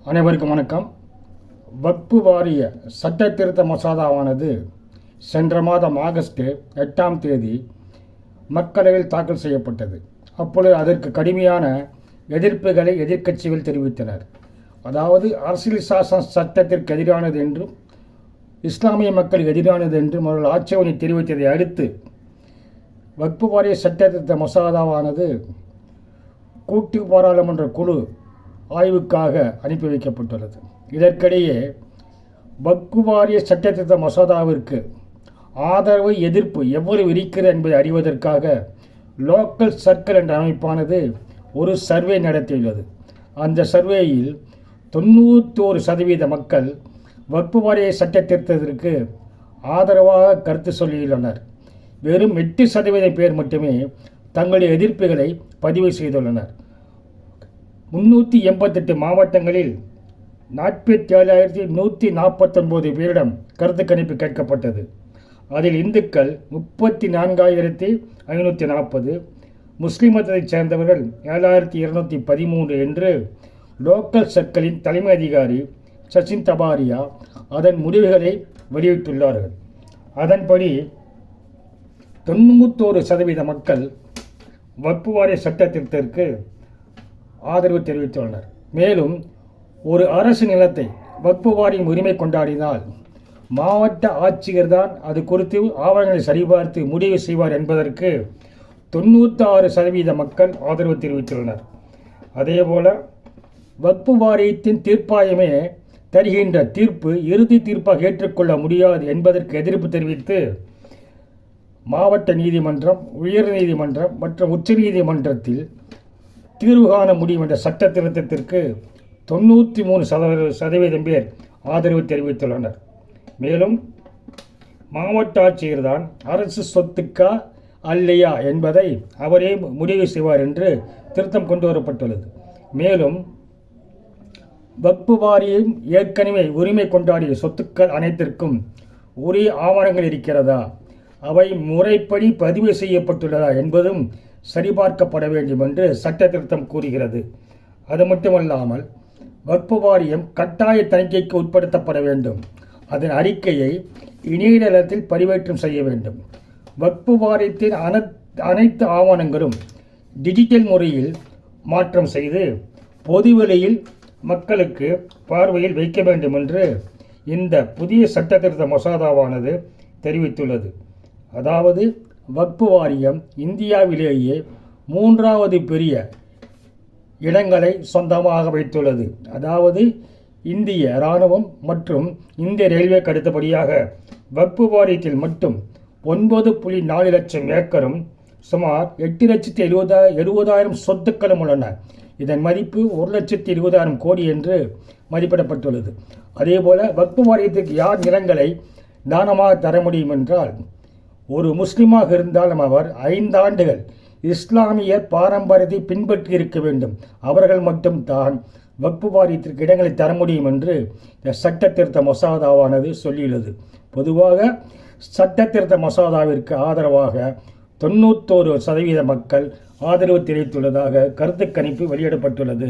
அனைவருக்கும் வணக்கம். வக்ஃபு வாரிய சட்ட திருத்த மசோதாவானது சென்ற மாதம் ஆகஸ்ட் 8ஆம் தேதி மக்களவையில் தாக்கல் செய்யப்பட்டது. அப்பொழுது அதற்கு கடுமையான எதிர்ப்புகளை எதிர்க்கட்சிகள் தெரிவித்தனர். அதாவது அரசியல் சாசன சட்டத்திற்கு எதிரானது என்றும் இஸ்லாமிய மக்களுக்கு எதிரானது என்றும் அவர்கள் ஆட்சேபனை தெரிவித்ததை அடுத்து வக்ஃபு வாரிய சட்ட திருத்த மசோதாவானது கூட்டு பாராளுமன்ற குழு ஆய்வுக்காக அனுப்பி வைக்கப்பட்டுள்ளது. இதற்கிடையே வக்ஃபு வாரிய சட்டத்திருத்த மசோதாவிற்கு ஆதரவு எதிர்ப்பு எவ்வளவு இருக்கிறது என்பதை அறிவதற்காக லோக்கல் சர்க்கிள் என்ற அமைப்பானது ஒரு சர்வே நடத்தியுள்ளது. அந்த சர்வேயில் 91% மக்கள் வக்ஃபு வாரிய சட்டத்திருத்தத்திற்கு ஆதரவாக கருத்து சொல்லியுள்ளனர். வெறும் 8% பேர் மட்டுமே தங்களுடைய எதிர்ப்புகளை பதிவு செய்துள்ளனர். 388 மாவட்டங்களில் 47,149 பேரிடம் கருத்து கணிப்பு கேட்கப்பட்டது. அதில் இந்துக்கள் 34,540, முஸ்லிம் மதத்தைச் சேர்ந்தவர்கள் 7,213 என்று லோக்கல் சர்க்கிளின் தலைமை அதிகாரி சச்சின் தபாரியா அதன் முடிவுகளை வெளியிட்டுள்ளார்கள். அதன்படி 91% மக்கள் வக்ஃபு வாரிய சட்டத்திற்கு ஆதரவு தெரிவித்துள்ளனர். மேலும் ஒரு அரசு நிலத்தை வக்ஃபு வாரியம் உரிமை கொண்டாடினால் மாவட்ட ஆட்சியர் தான் அது குறித்து ஆவணங்களை சரிபார்த்து முடிவு செய்வார் என்பதற்கு 96% மக்கள் ஆதரவு தெரிவித்துள்ளனர். அதேபோல வக்ஃபு வாரியத்தின் தீர்ப்பாயமே தருகின்ற தீர்ப்பு இறுதி தீர்ப்பாக ஏற்றுக்கொள்ள முடியாது என்பதற்கு எதிர்ப்பு தெரிவித்து மாவட்ட நீதிமன்றம், உயர் நீதிமன்றம் மற்றும் உச்ச நீதிமன்றத்தில் தீர்வு காண முடியும் என்ற சட்ட திருத்தத்திற்கு 93% பேர் ஆதரவு தெரிவித்துள்ளனர். மேலும் மாவட்ட ஆட்சியர் தான் அரசு சொத்துக்கா அல்லையா என்பதை அவரே முடிவு செய்வார் என்று திருத்தம் கொண்டு வரப்பட்டுள்ளது. மேலும் வக்ஃபு வாரியம் ஏற்கனவே உரிமை கொண்டாடிய சொத்துக்கள் அனைத்திற்கும் உரிய ஆவணங்கள் இருக்கிறதா, அவை முறைப்படி பதிவு செய்யப்பட்டுள்ளதா என்பதும் சரிபார்க்கப்பட வேண்டும் என்று சட்ட திருத்தம் கூறுகிறது. அது மட்டுமல்லாமல் வக்ஃபு வாரியம் கட்டாய தணிக்கைக்கு உட்படுத்தப்பட வேண்டும். அதன் அறிக்கையை இணையதளத்தில் பதிவேற்றம் செய்ய வேண்டும். வக்ஃபு வாரியத்தின் அனைத்து ஆவணங்களும் டிஜிட்டல் முறையில் மாற்றம் செய்து பொதுவெளியில் மக்களுக்கு பார்வையில் வைக்க வேண்டும் என்று இந்த புதிய சட்ட திருத்த மசோதாவானது தெரிவித்துள்ளது. அதாவது வக்ஃபு வாரியம் இந்தியாவிலேயே 3வது பெரிய இடங்களை சொந்தமாக வைத்துள்ளது. அதாவது இந்திய இராணுவம் மற்றும் இந்திய ரயில்வேக்கு அடுத்தபடியாக வக்ஃபு வாரியத்தில் மட்டும் 9.4 லட்சம் ஏக்கரும் சுமார் 8,70,000 சொத்துக்களும் உள்ளன. இதன் மதிப்பு 1,20,000 கோடி என்று மதிப்பிடப்பட்டுள்ளது. அதேபோல வக்ஃபு வாரியத்துக்கு யார் நிலங்களை தானமாக தர முடியும் என்றால், ஒரு முஸ்லிமாக இருந்தாலும் அவர் 5 ஆண்டுகள் இஸ்லாமிய பாரம்பரியத்தை பின்பற்றி இருக்க வேண்டும். அவர்கள் மட்டும் தான் வக்ஃபு வாரியத்திற்கு இடங்களை தர முடியும் என்று இந்த சட்ட திருத்த மசோதாவானது சொல்லியுள்ளது. பொதுவாக சட்ட திருத்த மசோதாவிற்கு ஆதரவாக 91% மக்கள் ஆதரவு தெரிவித்துள்ளதாக கருத்து கணிப்பு வெளியிடப்பட்டுள்ளது.